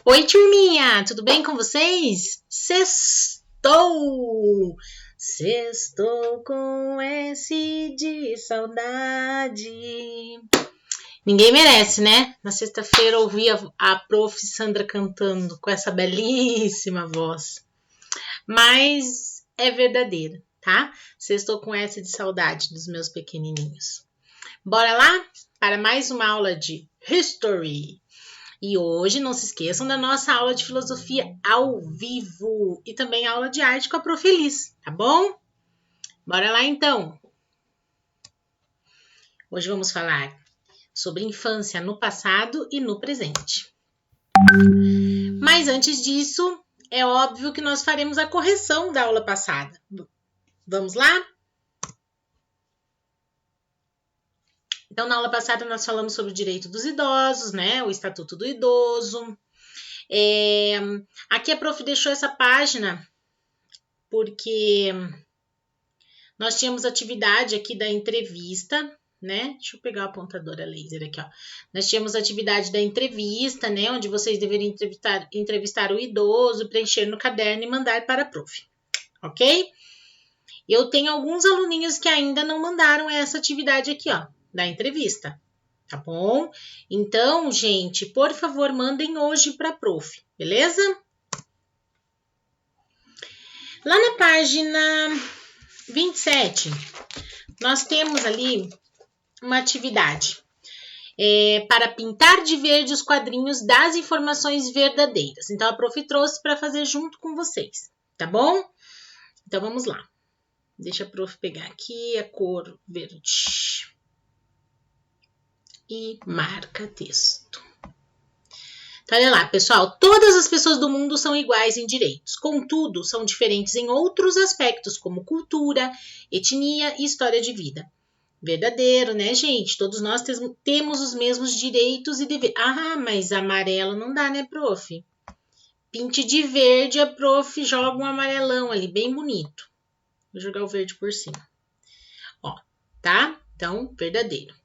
Oi, turminha! Tudo bem com vocês? Sextou! Sextou com S de saudade. Ninguém merece, né? Na sexta-feira ouvir a prof. Sandra cantando com essa belíssima voz. Mas é verdadeira, tá? Sextou com S de saudade dos meus pequenininhos. Bora lá para mais uma aula de History. E hoje não se esqueçam da nossa aula de filosofia ao vivo e também aula de arte com a Prof. Elis, tá bom? Bora lá então! Hoje vamos falar sobre infância no passado e no presente. Mas antes disso, é óbvio que nós faremos a correção da aula passada. Vamos lá? Então, na aula passada nós falamos sobre o direito dos idosos, né? O Estatuto do Idoso. Aqui a prof deixou essa página porque nós tínhamos atividade aqui da entrevista, né? Deixa eu pegar a apontadora laser aqui, ó. Nós tínhamos atividade da entrevista, né? Onde vocês deveriam entrevistar o idoso, preencher no caderno e mandar para a prof. Ok? Eu tenho alguns aluninhos que ainda não mandaram essa atividade aqui, ó, da entrevista. Tá bom? Então, gente, por favor, mandem hoje para a prof, beleza? Lá na página 27, nós temos ali uma atividade para pintar de verde os quadrinhos das informações verdadeiras. Então, a prof trouxe para fazer junto com vocês, tá bom? Então, vamos lá. Deixa a prof pegar aqui a cor verde. E marca texto. Então, olha lá, pessoal. Todas as pessoas do mundo são iguais em direitos. Contudo, são diferentes em outros aspectos, como cultura, etnia e história de vida. Verdadeiro, né, gente? Todos nós temos os mesmos direitos e deveres. Ah, mas amarelo não dá, né, prof? Pinte de verde, a prof joga um amarelão ali, bem bonito. Vou jogar o verde por cima. Ó, tá? Então, verdadeiro.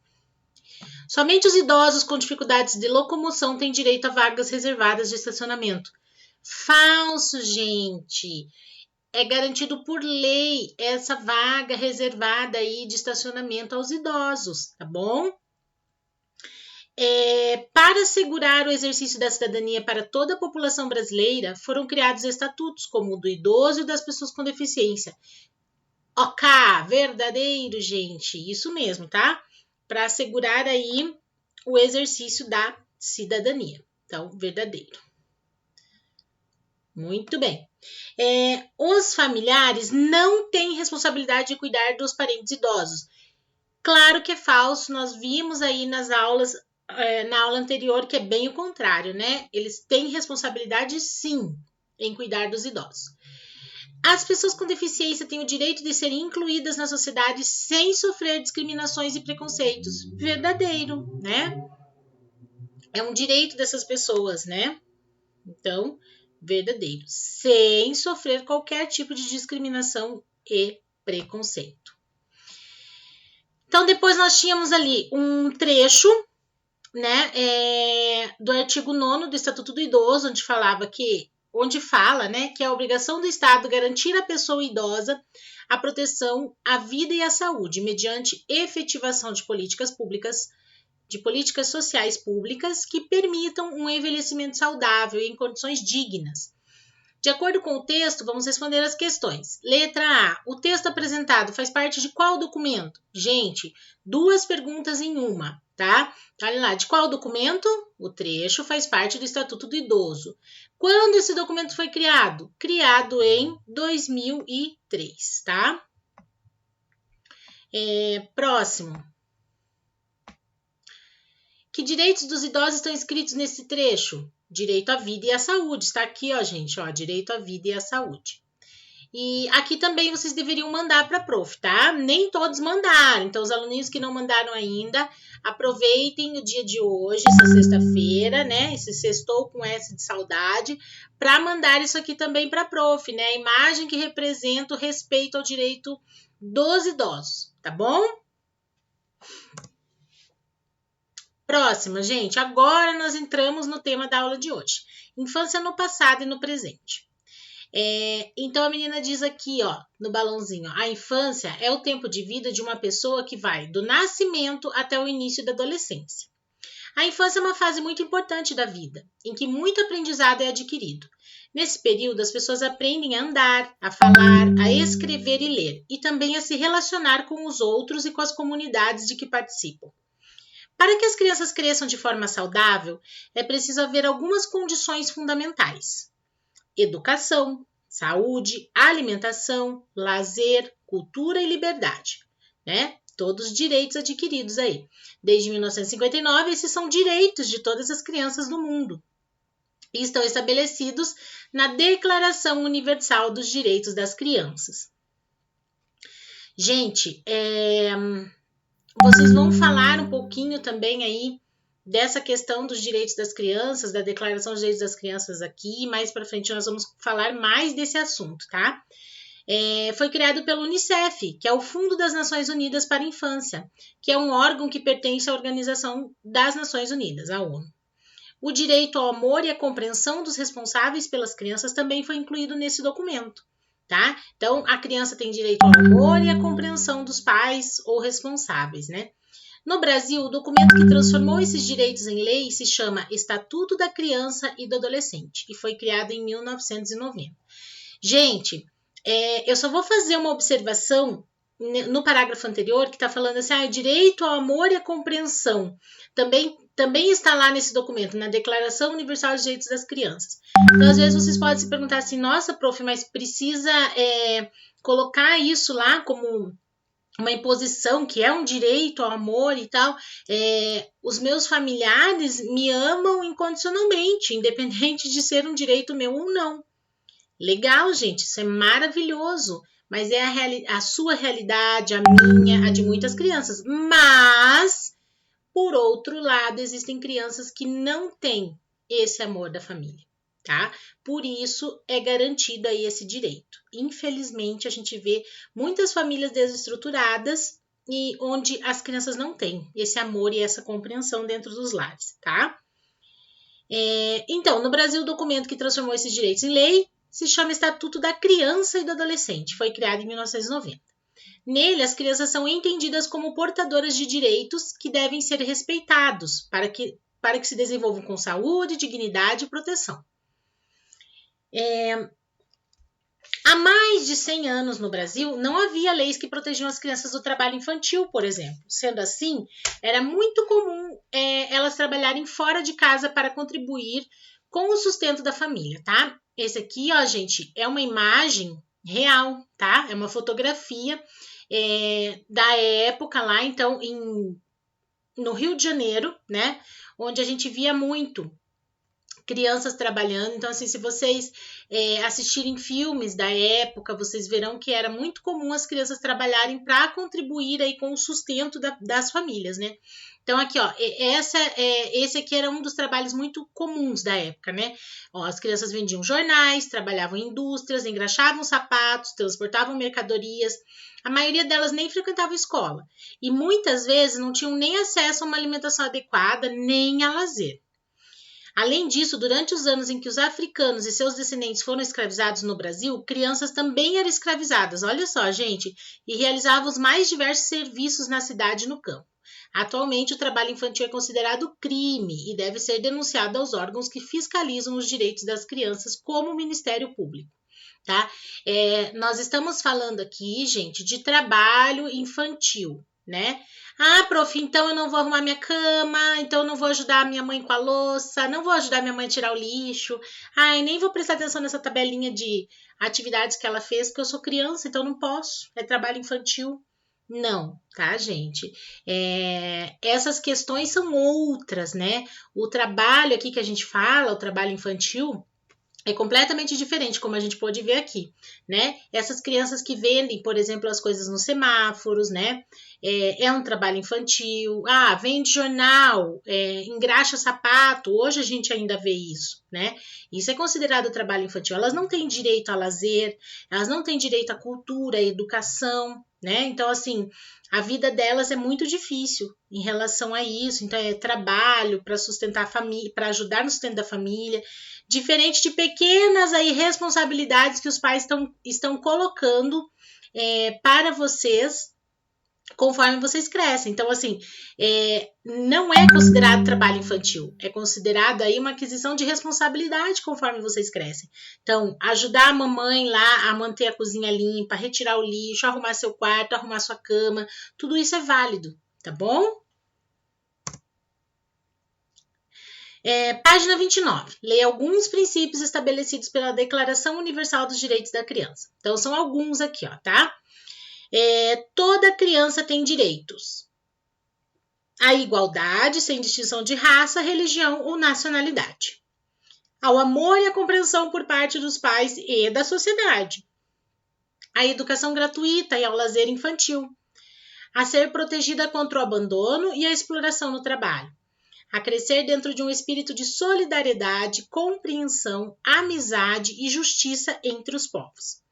Somente os idosos com dificuldades de locomoção têm direito a vagas reservadas de estacionamento. Falso, gente! É garantido por lei essa vaga reservada aí de estacionamento aos idosos, tá bom? Para assegurar o exercício da cidadania para toda a população brasileira, foram criados estatutos como o do idoso e das pessoas com deficiência. Ok, verdadeiro, gente, isso mesmo, tá? Para assegurar aí o exercício da cidadania. Então, verdadeiro. Muito bem. Os familiares não têm responsabilidade de cuidar dos parentes idosos. Claro que é falso, nós vimos aí nas aulas, na aula anterior, que é bem o contrário, né? Eles têm responsabilidade, sim, em cuidar dos idosos. As pessoas com deficiência têm o direito de serem incluídas na sociedade sem sofrer discriminações e preconceitos. Verdadeiro, né? É um direito dessas pessoas, né? Então, verdadeiro. Sem sofrer qualquer tipo de discriminação e preconceito. Então, depois nós tínhamos ali um trecho, né, do artigo 9º do Estatuto do Idoso, onde fala, né, que é a obrigação do Estado garantir à pessoa idosa a proteção à vida e à saúde, mediante efetivação de políticas públicas, de políticas sociais públicas que permitam um envelhecimento saudável e em condições dignas. De acordo com o texto, vamos responder as questões. Letra A. O texto apresentado faz parte de qual documento? Gente, 2 perguntas em uma, tá? Olha lá, de qual documento? O trecho faz parte do Estatuto do Idoso. Quando esse documento foi criado? Criado em 2003, tá? Próximo. Que direitos dos idosos estão escritos nesse trecho? Direito à vida e à saúde. Está aqui, ó, gente, ó, direito à vida e à saúde. E aqui também vocês deveriam mandar para a prof, tá? Nem todos mandaram. Então, os aluninhos que não mandaram ainda, aproveitem o dia de hoje, essa sexta-feira, né? Esse sextou com S de saudade, para mandar isso aqui também para a prof, né? A imagem que representa o respeito ao direito dos idosos, tá bom? Próxima, gente. Agora nós entramos no tema da aula de hoje. Infância no passado e no presente. Então a menina diz aqui, ó, no balãozinho, a infância é o tempo de vida de uma pessoa que vai do nascimento até o início da adolescência. A infância é uma fase muito importante da vida, em que muito aprendizado é adquirido. Nesse período, as pessoas aprendem a andar, a falar, a escrever e ler, e também a se relacionar com os outros e com as comunidades de que participam. Para que as crianças cresçam de forma saudável, é preciso haver algumas condições fundamentais: educação, saúde, alimentação, lazer, cultura e liberdade, né? Todos direitos adquiridos aí. Desde 1959, esses são direitos de todas as crianças do mundo e estão estabelecidos na Declaração Universal dos Direitos das Crianças. Gente, vocês vão falar um pouquinho também aí dessa questão dos direitos das crianças, da Declaração dos Direitos das Crianças aqui, mais para frente nós vamos falar mais desse assunto, tá? Foi criado pelo Unicef, que é o Fundo das Nações Unidas para a Infância, que é um órgão que pertence à Organização das Nações Unidas, a ONU. O direito ao amor e à compreensão dos responsáveis pelas crianças também foi incluído nesse documento, tá? Então, a criança tem direito ao amor e à compreensão dos pais ou responsáveis, né? No Brasil, o documento que transformou esses direitos em lei se chama Estatuto da Criança e do Adolescente e foi criado em 1990. Gente, eu só vou fazer uma observação no parágrafo anterior que está falando assim, o direito ao amor e à compreensão também está lá nesse documento, na Declaração Universal dos Direitos das Crianças. Então, às vezes, vocês podem se perguntar assim, nossa, prof, mas precisa colocar isso lá como uma imposição, que é um direito ao amor e tal. Os meus familiares me amam incondicionalmente, independente de ser um direito meu ou não. Legal, gente, isso é maravilhoso, mas é a sua realidade, a minha, a de muitas crianças. Mas, por outro lado, existem crianças que não têm esse amor da família, tá? Por isso é garantido aí esse direito. Infelizmente, a gente vê muitas famílias desestruturadas e onde as crianças não têm esse amor e essa compreensão dentro dos lares, tá? Então, no Brasil, o documento que transformou esses direitos em lei se chama Estatuto da Criança e do Adolescente. Foi criado em 1990. Nele, as crianças são entendidas como portadoras de direitos que devem ser respeitados para que se desenvolvam com saúde, dignidade e proteção. Há mais de 100 anos no Brasil, não havia leis que protegiam as crianças do trabalho infantil, por exemplo. Sendo assim, era muito comum elas trabalharem fora de casa para contribuir com o sustento da família, tá? Esse aqui, ó, gente, é uma imagem real, tá? É uma fotografia da época lá, então, no Rio de Janeiro, né? Onde a gente via muito crianças trabalhando. Então, assim, se vocês assistirem filmes da época, vocês verão que era muito comum as crianças trabalharem para contribuir aí com o sustento das famílias, né? Então, aqui, ó, esse aqui era um dos trabalhos muito comuns da época, né? Ó, as crianças vendiam jornais, trabalhavam em indústrias, engraxavam sapatos, transportavam mercadorias. A maioria delas nem frequentava escola. E muitas vezes não tinham nem acesso a uma alimentação adequada, nem a lazer. Além disso, durante os anos em que os africanos e seus descendentes foram escravizados no Brasil, crianças também eram escravizadas, olha só, gente, e realizavam os mais diversos serviços na cidade e no campo. Atualmente, o trabalho infantil é considerado crime e deve ser denunciado aos órgãos que fiscalizam os direitos das crianças, como o Ministério Público, tá? Nós estamos falando aqui, gente, de trabalho infantil, né? Ah, prof, então eu não vou arrumar minha cama, então eu não vou ajudar minha mãe com a louça, não vou ajudar minha mãe a tirar o lixo, ai, nem vou prestar atenção nessa tabelinha de atividades que ela fez, porque eu sou criança, então não posso, é trabalho infantil. Não, tá, gente? Essas questões são outras, né? O trabalho aqui que a gente fala, o trabalho infantil, é completamente diferente, como a gente pode ver aqui, né? Essas crianças que vendem, por exemplo, as coisas nos semáforos, né? É um trabalho infantil. Ah, vende jornal, engraxa sapato. Hoje a gente ainda vê isso, né? Isso é considerado trabalho infantil. Elas não têm direito a lazer, elas não têm direito à cultura, à educação, né? Então, assim, a vida delas é muito difícil em relação a isso. Então, é trabalho para sustentar a família, para ajudar no sustento da família, diferente de pequenas aí responsabilidades que os pais estão colocando para vocês conforme vocês crescem. Então, assim, não é considerado trabalho infantil, é considerado aí uma aquisição de responsabilidade conforme vocês crescem. Então, ajudar a mamãe lá a manter a cozinha limpa, retirar o lixo, arrumar seu quarto, arrumar sua cama, tudo isso é válido, tá bom? Página 29. Leia alguns princípios estabelecidos pela Declaração Universal dos Direitos da Criança. Então, são alguns aqui, ó, tá? Toda criança tem direitos. A igualdade, sem distinção de raça, religião ou nacionalidade. Ao amor e à compreensão por parte dos pais e da sociedade. A educação gratuita e ao lazer infantil. A ser protegida contra o abandono e a exploração no trabalho. A crescer dentro de um espírito de solidariedade, compreensão, amizade e justiça entre os povos.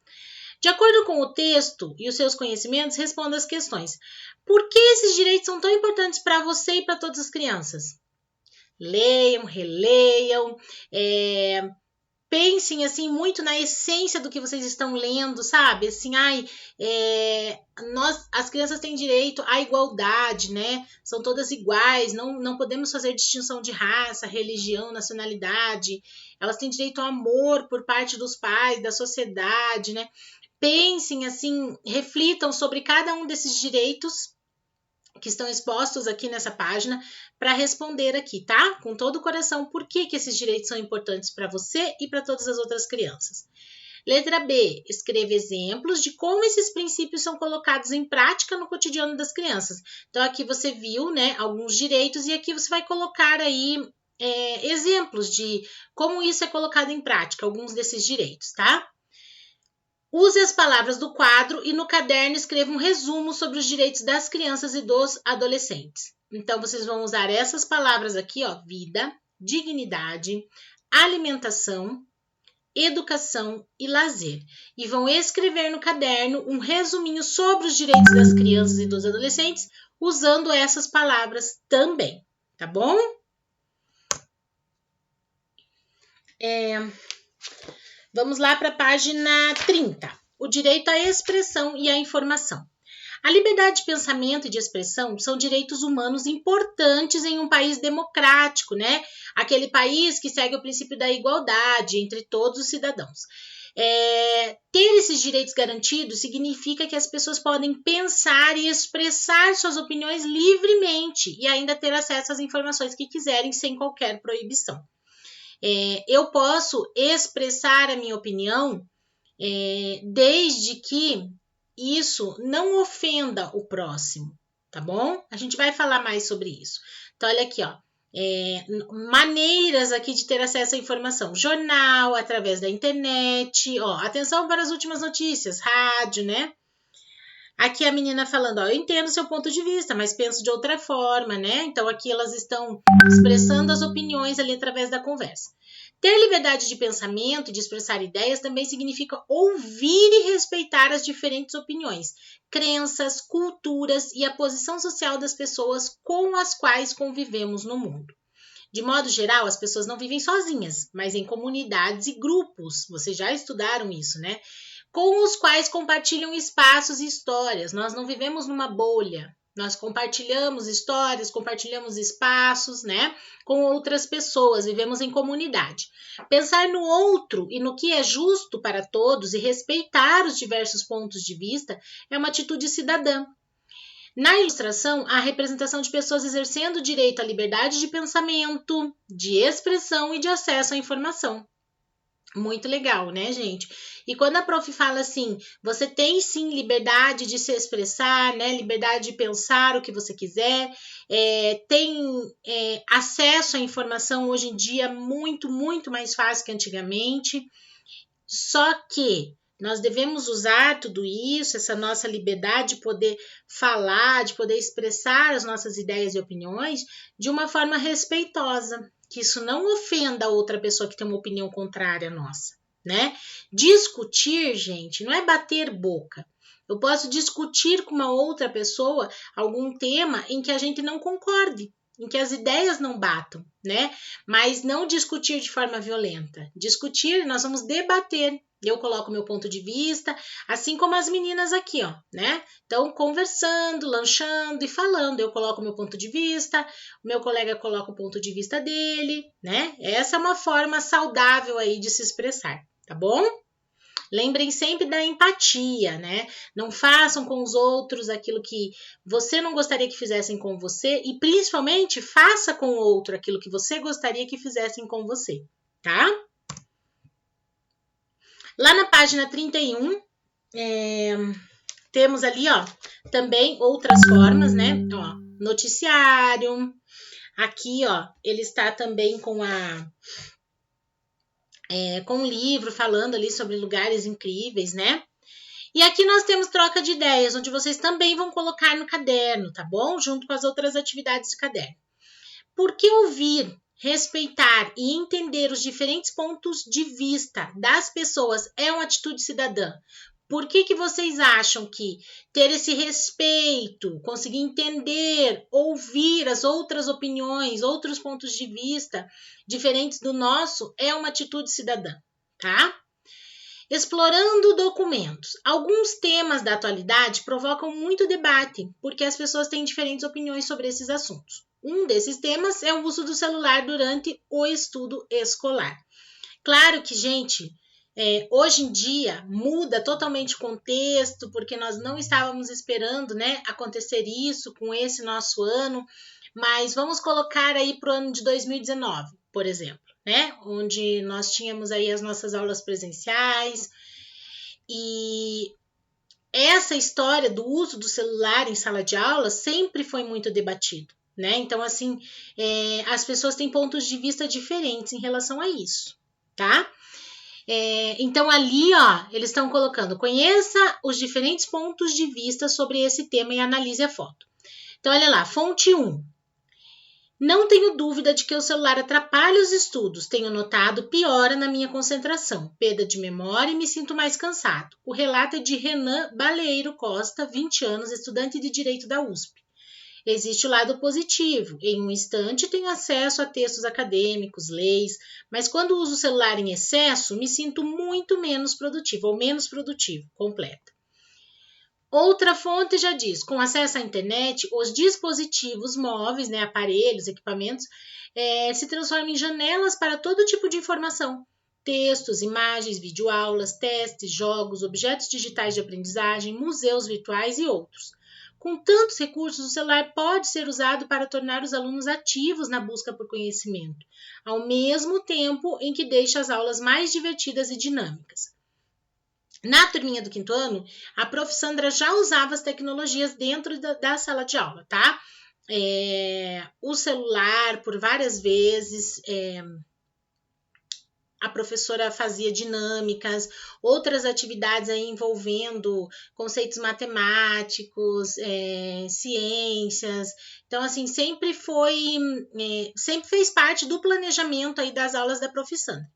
De acordo com o texto e os seus conhecimentos, responda as questões. Por que esses direitos são tão importantes para você e para todas as crianças? Leiam, releiam, pensem assim muito na essência do que vocês estão lendo, sabe? Assim, as crianças têm direito à igualdade, né? São todas iguais, não podemos fazer distinção de raça, religião, nacionalidade. Elas têm direito ao amor por parte dos pais, da sociedade, né? Pensem assim, reflitam sobre cada um desses direitos que estão expostos aqui nessa página para responder aqui, tá? Com todo o coração, por que esses direitos são importantes para você e para todas as outras crianças. Letra B, escreva exemplos de como esses princípios são colocados em prática no cotidiano das crianças. Então, aqui você viu, né, alguns direitos e aqui você vai colocar aí exemplos de como isso é colocado em prática, alguns desses direitos, tá? Use as palavras do quadro e no caderno escreva um resumo sobre os direitos das crianças e dos adolescentes. Então, vocês vão usar essas palavras aqui, ó, vida, dignidade, alimentação, educação e lazer. E vão escrever no caderno um resuminho sobre os direitos das crianças e dos adolescentes, usando essas palavras também, tá bom? Vamos lá para a página 30. O direito à expressão e à informação. A liberdade de pensamento e de expressão são direitos humanos importantes em um país democrático, né? Aquele país que segue o princípio da igualdade entre todos os cidadãos. Ter esses direitos garantidos significa que as pessoas podem pensar e expressar suas opiniões livremente e ainda ter acesso às informações que quiserem sem qualquer proibição. Eu posso expressar a minha opinião desde que isso não ofenda o próximo, tá bom? A gente vai falar mais sobre isso. Então, olha aqui, ó. Maneiras aqui de ter acesso à informação. Jornal, através da internet, ó. Atenção para as últimas notícias, rádio, né? Aqui a menina falando, ó, eu entendo seu ponto de vista, mas penso de outra forma, né? Então, aqui elas estão expressando as opiniões ali através da conversa. Ter liberdade de pensamento e de expressar ideias também significa ouvir e respeitar as diferentes opiniões, crenças, culturas e a posição social das pessoas com as quais convivemos no mundo. De modo geral, as pessoas não vivem sozinhas, mas em comunidades e grupos. Vocês já estudaram isso, né? Com os quais compartilham espaços e histórias. Nós não vivemos numa bolha. Nós compartilhamos histórias, compartilhamos espaços, né? Com outras pessoas, vivemos em comunidade. Pensar no outro e no que é justo para todos e respeitar os diversos pontos de vista é uma atitude cidadã. Na ilustração, há a representação de pessoas exercendo o direito à liberdade de pensamento, de expressão e de acesso à informação. Muito legal, né, gente? E quando a prof fala assim, você tem sim liberdade de se expressar, né? Liberdade de pensar o que você quiser, tem acesso à informação hoje em dia muito, muito mais fácil que antigamente. Só que nós devemos usar tudo isso, essa nossa liberdade de poder falar, de poder expressar as nossas ideias e opiniões de uma forma respeitosa, que isso não ofenda a outra pessoa que tem uma opinião contrária à nossa, né? Discutir, gente, não é bater boca. Eu posso discutir com uma outra pessoa algum tema em que a gente não concorde, em que as ideias não batam, né? Mas não discutir de forma violenta. Discutir, nós vamos debater. Eu coloco meu ponto de vista, assim como as meninas aqui, ó, né? Então, conversando, lanchando e falando. Eu coloco meu ponto de vista, o meu colega coloca o ponto de vista dele, né? Essa é uma forma saudável aí de se expressar, tá bom? Lembrem sempre da empatia, né? Não façam com os outros aquilo que você não gostaria que fizessem com você e, principalmente, faça com o outro aquilo que você gostaria que fizessem com você, tá? Lá na página 31, temos ali, ó, também outras formas, né? Ó, noticiário. Aqui, ó, ele está também com com um livro falando ali sobre lugares incríveis, né? E aqui nós temos troca de ideias, onde vocês também vão colocar no caderno, tá bom? Junto com as outras atividades do caderno. Por que ouvir, respeitar e entender os diferentes pontos de vista das pessoas é uma atitude cidadã? Por que vocês acham que ter esse respeito, conseguir entender, ouvir as outras opiniões, outros pontos de vista diferentes do nosso é uma atitude cidadã, tá? Explorando documentos. Alguns temas da atualidade provocam muito debate, porque as pessoas têm diferentes opiniões sobre esses assuntos. Um desses temas é o uso do celular durante o estudo escolar. Claro que, gente, hoje em dia muda totalmente o contexto, porque nós não estávamos esperando, né, acontecer isso com esse nosso ano, mas vamos colocar aí para o ano de 2019, por exemplo, né, onde nós tínhamos aí as nossas aulas presenciais e essa história do uso do celular em sala de aula sempre foi muito debatido, né? Então, assim, as pessoas têm pontos de vista diferentes em relação a isso, tá? Então, ali, ó, eles estão colocando, conheça os diferentes pontos de vista sobre esse tema e analise a foto. Então, olha lá, fonte 1. Não tenho dúvida de que o celular atrapalha os estudos. Tenho notado piora na minha concentração, perda de memória e me sinto mais cansado. O relato é de Renan Baleiro Costa, 20 anos, estudante de Direito da USP. Existe o lado positivo. Em um instante tenho acesso a textos acadêmicos, leis, mas quando uso o celular em excesso, me sinto muito menos produtivo, ou menos produtivo, completa. Outra fonte já diz, com acesso à internet, os dispositivos móveis, né, aparelhos, equipamentos, se transformam em janelas para todo tipo de informação. Textos, imagens, videoaulas, testes, jogos, objetos digitais de aprendizagem, museus virtuais e outros. Com tantos recursos, o celular pode ser usado para tornar os alunos ativos na busca por conhecimento, ao mesmo tempo em que deixa as aulas mais divertidas e dinâmicas. Na turminha do 5º ano, a prof. Sandra já usava as tecnologias dentro da sala de aula, tá? O celular, por várias vezes, a professora fazia dinâmicas, outras atividades aí envolvendo conceitos matemáticos, ciências. Então, assim, sempre fez parte do planejamento aí das aulas da prof. Sandra.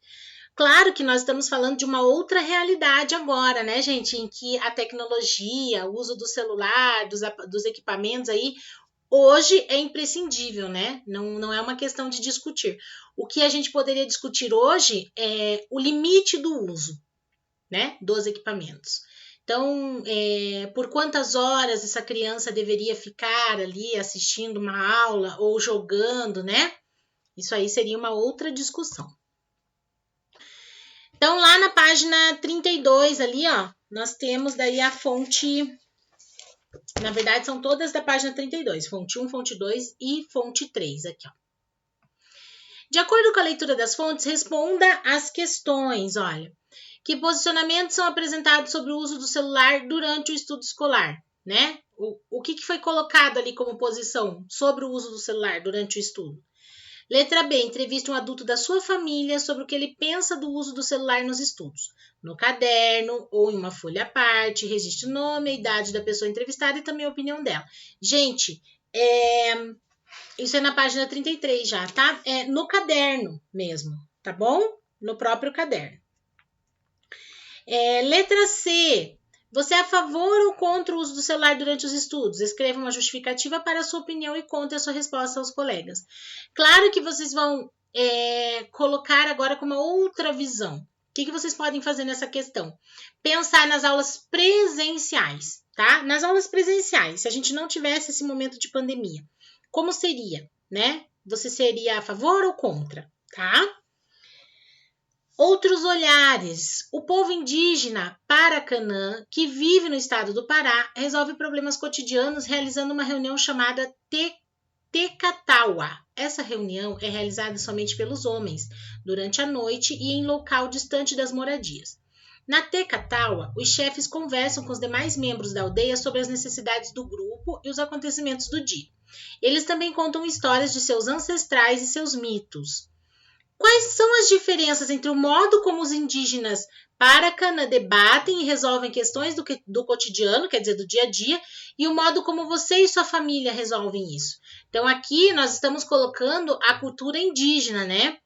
Claro que nós estamos falando de uma outra realidade agora, né, gente? Em que a tecnologia, o uso do celular, dos equipamentos aí, hoje é imprescindível, né? Não é uma questão de discutir. O que a gente poderia discutir hoje é o limite do uso, né, dos equipamentos. Então, por quantas horas essa criança deveria ficar ali assistindo uma aula ou jogando, né? Isso aí seria uma outra discussão. Então, lá na página 32, ali, ó, nós temos daí a fonte. Na verdade, são todas da página 32, fonte 1, fonte 2 e fonte 3, aqui, ó. De acordo com a leitura das fontes, responda às questões, olha. Que posicionamentos são apresentados sobre o uso do celular durante o estudo escolar, né? O que foi colocado ali como posição sobre o uso do celular durante o estudo? Letra B. Entreviste um adulto da sua família sobre o que ele pensa do uso do celular nos estudos. No caderno ou em uma folha à parte, registre o nome, a idade da pessoa entrevistada e também a opinião dela. Gente, isso é na página 33 já, tá? É no caderno mesmo, tá bom? No próprio caderno. Letra C. Você é a favor ou contra o uso do celular durante os estudos? Escreva uma justificativa para a sua opinião e conte a sua resposta aos colegas. Claro que vocês vão colocar agora com uma outra visão. O que vocês podem fazer nessa questão? Pensar nas aulas presenciais, tá? Nas aulas presenciais, se a gente não tivesse esse momento de pandemia, como seria, né? Você seria a favor ou contra, tá? Outros olhares. O povo indígena Paracanã, que vive no estado do Pará, resolve problemas cotidianos realizando uma reunião chamada Tecataua. Essa reunião é realizada somente pelos homens, durante a noite e em local distante das moradias. Na Tecataua, os chefes conversam com os demais membros da aldeia sobre as necessidades do grupo e os acontecimentos do dia. Eles também contam histórias de seus ancestrais e seus mitos. Quais são as diferenças entre o modo como os indígenas Paracanã debatem e resolvem questões do cotidiano, quer dizer, do dia a dia, e o modo como você e sua família resolvem isso? Então, aqui nós estamos colocando a cultura indígena, né?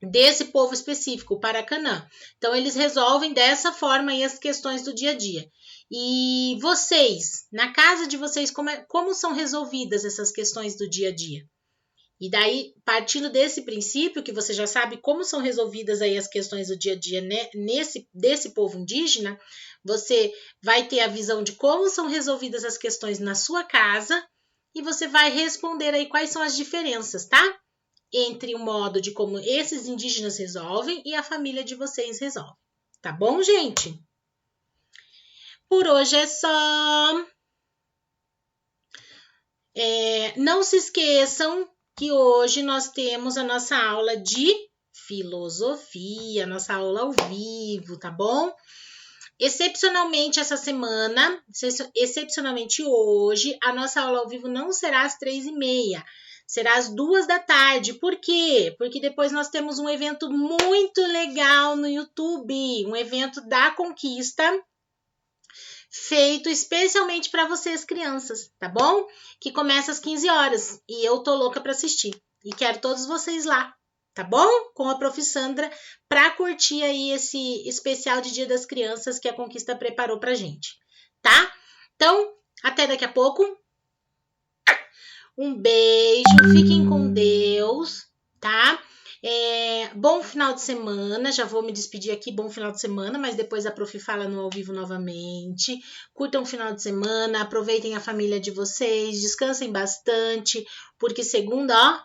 Desse povo específico, o Paracanã. Então, eles resolvem dessa forma aí as questões do dia a dia. E vocês, na casa de vocês, como são resolvidas essas questões do dia a dia? E daí, partindo desse princípio, que você já sabe como são resolvidas aí as questões do dia a dia, né, desse povo indígena, você vai ter a visão de como são resolvidas as questões na sua casa e você vai responder aí quais são as diferenças, tá? Entre o modo de como esses indígenas resolvem e a família de vocês resolve. Tá bom, gente? Por hoje é só. Não se esqueçam que hoje nós temos a nossa aula de filosofia, nossa aula ao vivo, tá bom? Excepcionalmente essa semana, excepcionalmente hoje, a nossa aula ao vivo não será às 3h30, será às 14h. Por quê? Porque depois nós temos um evento muito legal no YouTube, um evento da Conquista, feito especialmente para vocês, crianças, tá bom? Que começa às 15 horas e eu tô louca para assistir. E quero todos vocês lá, tá bom? Com a Prof. Sandra, para curtir aí esse especial de Dia das Crianças que a Conquista preparou pra gente, tá? Então, até daqui a pouco. Um beijo, fiquem com Deus, tá? Bom final de semana, já vou me despedir aqui, bom final de semana, mas depois a Prof fala no ao vivo novamente. Curtam o final de semana, aproveitem a família de vocês, descansem bastante, porque segunda, ó,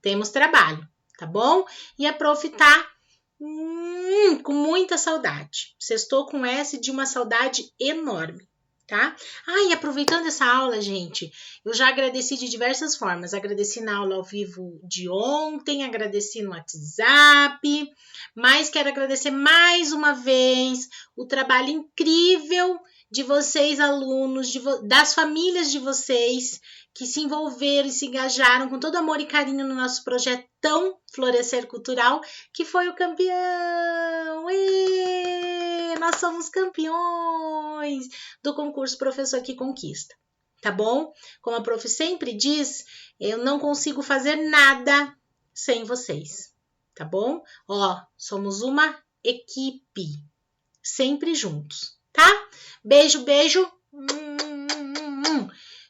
temos trabalho, tá bom? E a Prof tá com muita saudade. Sextou com S de uma saudade enorme. Tá? E aproveitando essa aula, gente, eu já agradeci de diversas formas. Agradeci na aula ao vivo de ontem, agradeci no WhatsApp, mas quero agradecer mais uma vez o trabalho incrível de vocês, alunos, das famílias de vocês que se envolveram e se engajaram com todo amor e carinho no nosso projetão Florescer Cultural, que foi o campeão! Nós somos campeões do concurso Professor que Conquista, tá bom? Como a prof sempre diz, eu não consigo fazer nada sem vocês, tá bom? Ó, somos uma equipe, sempre juntos, tá? Beijo, beijo.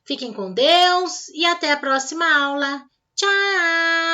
Fiquem com Deus e até a próxima aula. Tchau!